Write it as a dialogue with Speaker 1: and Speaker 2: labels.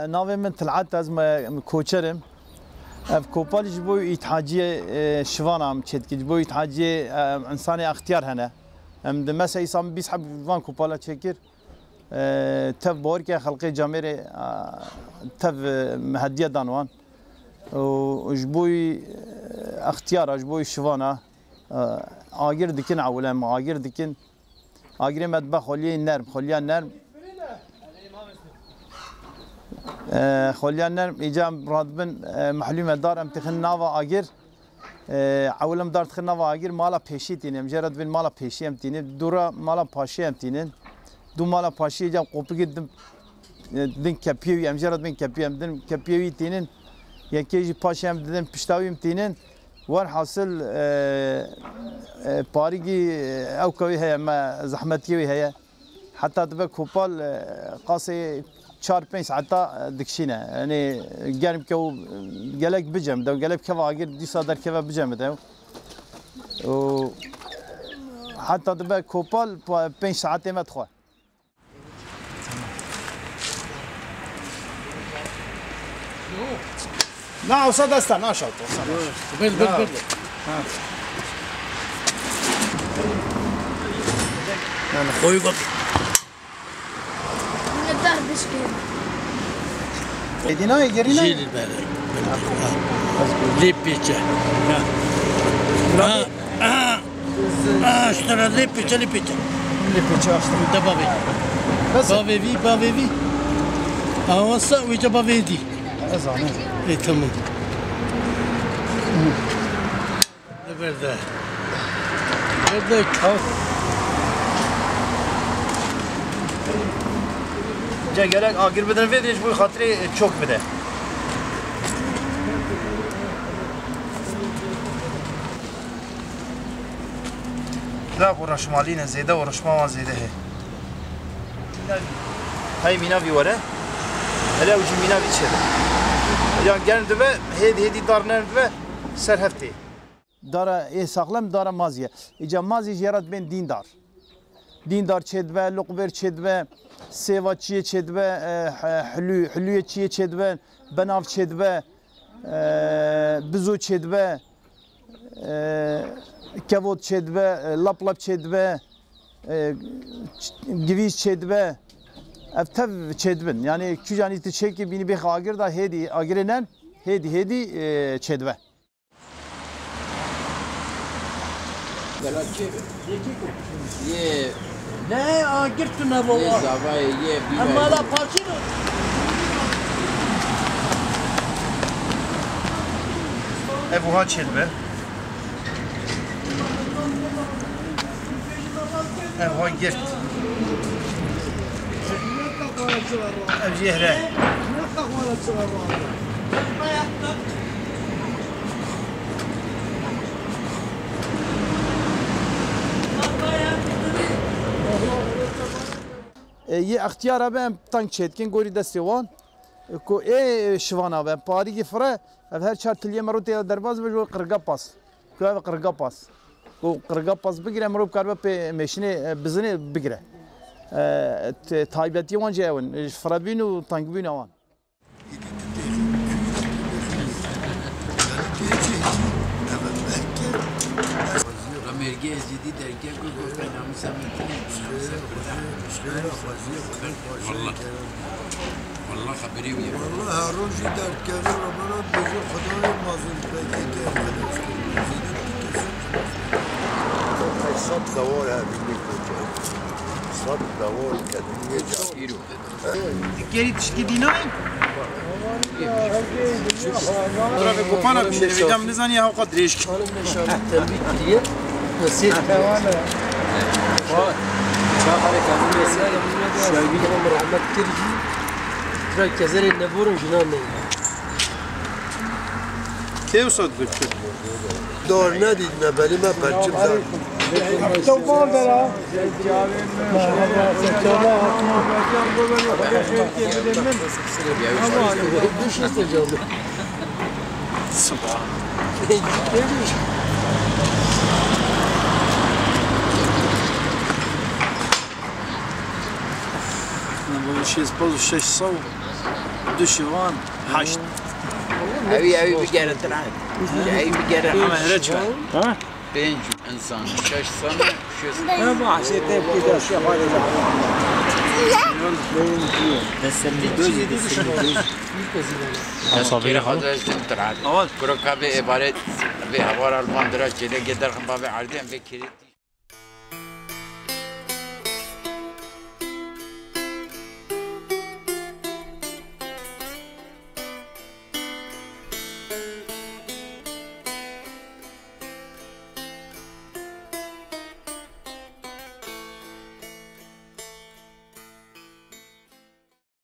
Speaker 1: ناوی من طلعت از کوچرم. اف کوپال جبوی اتحادیه شوانم چت کی جبوی اتحادیه انسان اختیار هنه. ام دمسه ایسام بیس حب وان کوپالا چکر. تف بور که خلقی جامعه تف مهدیه دانوان. و جبوی اختیار جبوی شوانا. آگر دکن عولم آگر دکن. آگر مدبخ خلیه نرم خلیه نرم. خلیان نرم ایجام رادبن محلوم دار امتخن نوا آگر عولم دار تخن نوا آگر مالا پیشی تینم جرد بین مالا پیشی ام تینم دورا مالا پاشی ام تینم دو مالا پاشی ایجام قوپی گدم دن کپیوی ام جرد بین کپیو ام دن کپیوی تینم یکیجی پاشی ام دن پشتاوی ام تینم ور حاصل پاریگی او کوی هیا ما زحمتیوی هیا حتی دبه کوپال قاسی 4-5 ساعتا دکشینه یعنی گرم که او گلک بجم دو گلک که واقعی 2 ساعت در که بجم دو و حتی دبه کوپال 5 ساعتی مدخواه نه وصل دسته نشد
Speaker 2: بل
Speaker 1: انا خوي قط Edina yerine
Speaker 2: جيل البلد ليبيتشا اشترى ليبيتشا
Speaker 1: Lipiçi açtım.
Speaker 2: ده بافي
Speaker 1: Nasıl?
Speaker 2: بافي اوصا ويجا بافي دي
Speaker 1: Ezanı.
Speaker 2: اي تمام برده
Speaker 1: Gerek agir beden ve bu hatırı çok bede. لا ورشمالين زيده ورشماما زيده هي هاي مينافي ورا هلا وجي مينافي تشد يعني قال دبا هدي دارنا دبا سر هفتي دارا ايه ساقلم دارا مازيه اجا مازي جرات بين دیندار چدبه لقبر چدبه سیواچیه چدبه حلوی چیه چدبه بناف چدبه بزو چدبه کبوت چدبه لپ چدبه گویز چدبه افتف چدبن یعنی کجانی تشکی بینی بخ آگر دا هدی آگرنن هدی چدبه
Speaker 2: ये नहीं आगे तो ना वो ये हमारा पासी ना
Speaker 1: ev uha çelbe ev uha girt ev cehre یه اختیار هم تانک چتکن گوری دستیوان کو ای شوانا و پاری فره هر چهار تلیه مروتی درباز بجو قرقا پاس کو قرقا پاس کو قرقا پاس بگیره مرو کار به ماشین بزنه بگیره تایبتی وان جاون فرابین و تانک بین وان
Speaker 2: مرجع جديد درجة كل كنا مسامحين والله خبري ويا
Speaker 3: والله هارون جدار كبير ربنا بيجي خدوي مازن بيجي صد دوار هذه صد دوار كدنيا
Speaker 2: كيلو
Speaker 1: گری تشکی دینای ترا به کوپانا بشه ویدم نزنی ها قد ریش کی
Speaker 2: حالا نشانه تلبیت کریه نسیت
Speaker 1: حیوانه
Speaker 2: شاخه کافی نسیت شایبی که مرحمت کردی ترا کزر نبورم جنان نه
Speaker 1: کی وصلت بچه
Speaker 3: دار ندید نه ولی من پرچم زدم
Speaker 1: شيء سبوز 600 دو شيوان حشت
Speaker 2: أبي بقرة تلعب أبي بقرة
Speaker 1: أما هرجع ها
Speaker 2: بينج إنسان 6 سنة شو اسمه
Speaker 4: ما حسيت كده شيء هذا
Speaker 2: كير هذا تلعب كرو كابي عبارة به هوار الباندرا كده قدر خم بابي عردين بكيرت